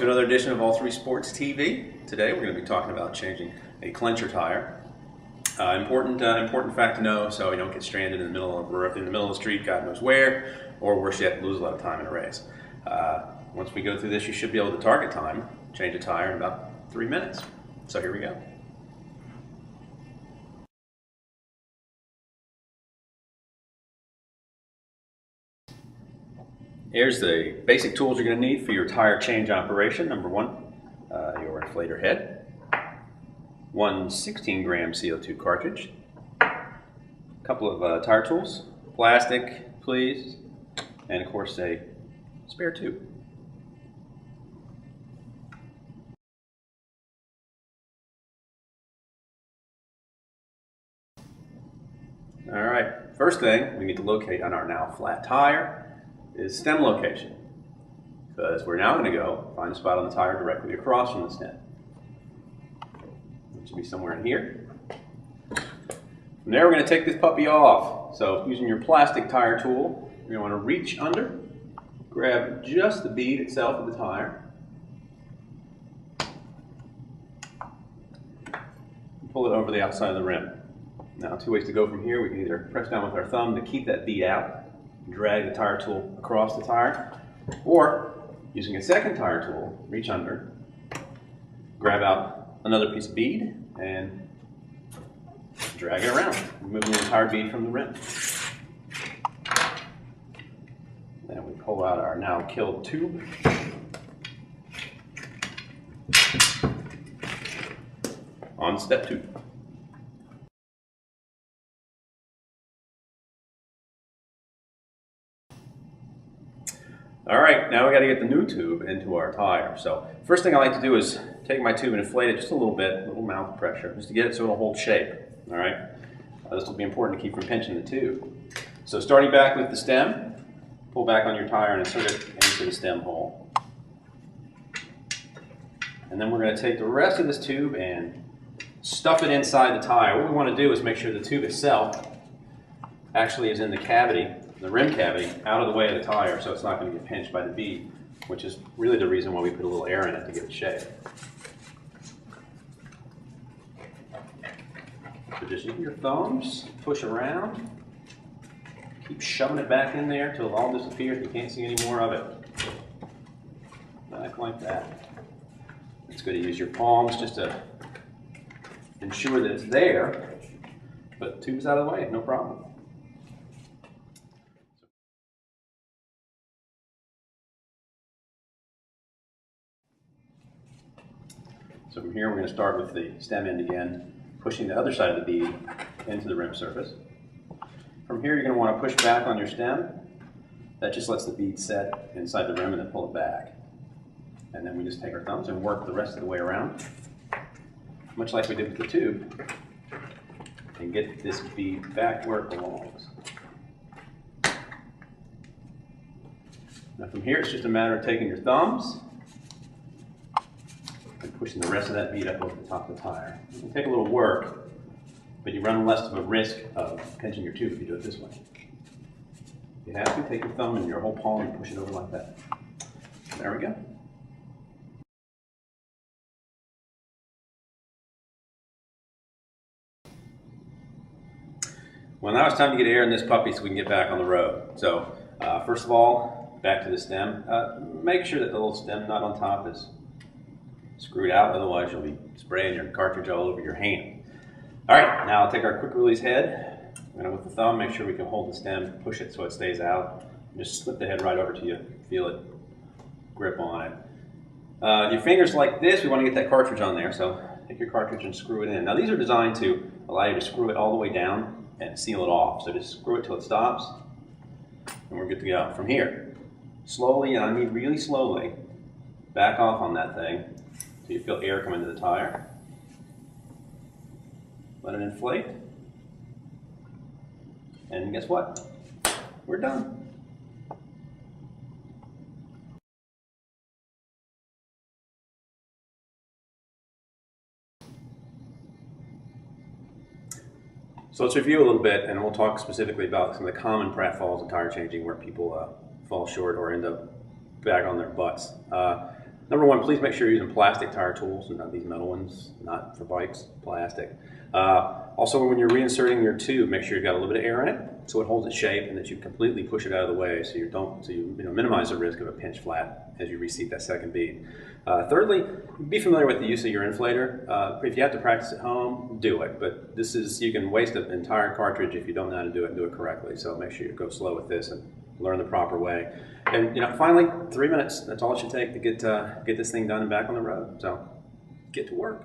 to another edition of All Three Sports TV. Today we're going to be talking about changing a Clincher tire. Important fact to know, so you don't get stranded in the middle of the street, God knows where, or worse yet, lose a lot of time in a race. Once we go through this, you should be able to target time, change a tire in about 3 minutes. So here we go. Here's the basic tools you're going to need for your tire change operation. Number one, your inflator head, one 16-gram CO2 cartridge, a couple of tire tools, plastic, please, and of course a spare tube. All right, first thing we need to locate on our now flat tire is stem location, because we're now going to go find a spot on the tire directly across from the stem. It should be somewhere in here. From there, we're going to take this puppy off. So using your plastic tire tool, you're going to want to reach under, grab just the bead itself of the tire, and pull it over the outside of the rim. Now, two ways to go from here. We can either press down with our thumb to keep that bead out, drag the tire tool across the tire, or using a second tire tool, reach under, grab out another piece of bead, and drag it around, removing the entire bead from the rim. Then we pull out our now killed tube. On step two. All right, now we got to get the new tube into our tire. So first thing I like to do is take my tube and inflate it just a little bit, a little mouth pressure, just to get it so it'll hold shape. All right, this will be important to keep from pinching the tube. So starting back with the stem, pull back on your tire and insert it into the stem hole. And then we're going to take the rest of this tube and stuff it inside the tire. What we want to do is make sure the tube itself actually is in the cavity, the rim cavity, out of the way of the tire, so it's not going to get pinched by the bead, which is really the reason why we put a little air in it to give it shape. So just use your thumbs, push around, keep shoving it back in there until it all disappears and you can't see any more of it. Back like that. It's good to use your palms just to ensure that it's there, but the tube's out of the way, no problem. So from here, we're going to start with the stem end again, pushing the other side of the bead into the rim surface. From here, you're going to want to push back on your stem. That just lets the bead set inside the rim and then pull it back. And then we just take our thumbs and work the rest of the way around, much like we did with the tube, and get this bead back where it belongs. Now from here, it's just a matter of taking your thumbs and pushing the rest of that bead up over the top of the tire. It can take a little work, but you run less of a risk of pinching your tube if you do it this way. If you have to, take your thumb and your whole palm and push it over like that. There we go. Well, now it's time to get air in this puppy so we can get back on the road. So first of all, back to the stem. Make sure that the little stem nut on top is screwed out, otherwise you'll be spraying your cartridge all over your hand. All right, now I'll take our quick release head. I'm going to, with the thumb, make sure we can hold the stem, push it so it stays out. Just slip the head right over to you, feel it, grip on it. Your fingers like this, we want to get that cartridge on there, so take your cartridge and screw it in. Now these are designed to allow you to screw it all the way down and seal it off. So just screw it till it stops, and we're good to go. From here, slowly, and I mean really slowly, back off on that thing till you feel air come into the tire. Let it inflate. And guess what? We're done. So let's review a little bit, and we'll talk specifically about some of the common pratfalls of tire changing where people fall short or end up back on their butts. Number one, please make sure you're using plastic tire tools and not these metal ones, not for bikes, plastic. Also, when you're reinserting your tube, make sure you've got a little bit of air in it so it holds its shape and that you completely push it out of the way so you minimize the risk of a pinch flat as you reseat that second bead. Thirdly, be familiar with the use of your inflator. If you have to practice at home, do it. But you can waste an entire cartridge if you don't know how to do it and do it correctly. So make sure you go slow with this and learn the proper way. And finally, 3 minutes. That's all it should take to get this thing done and back on the road. So get to work.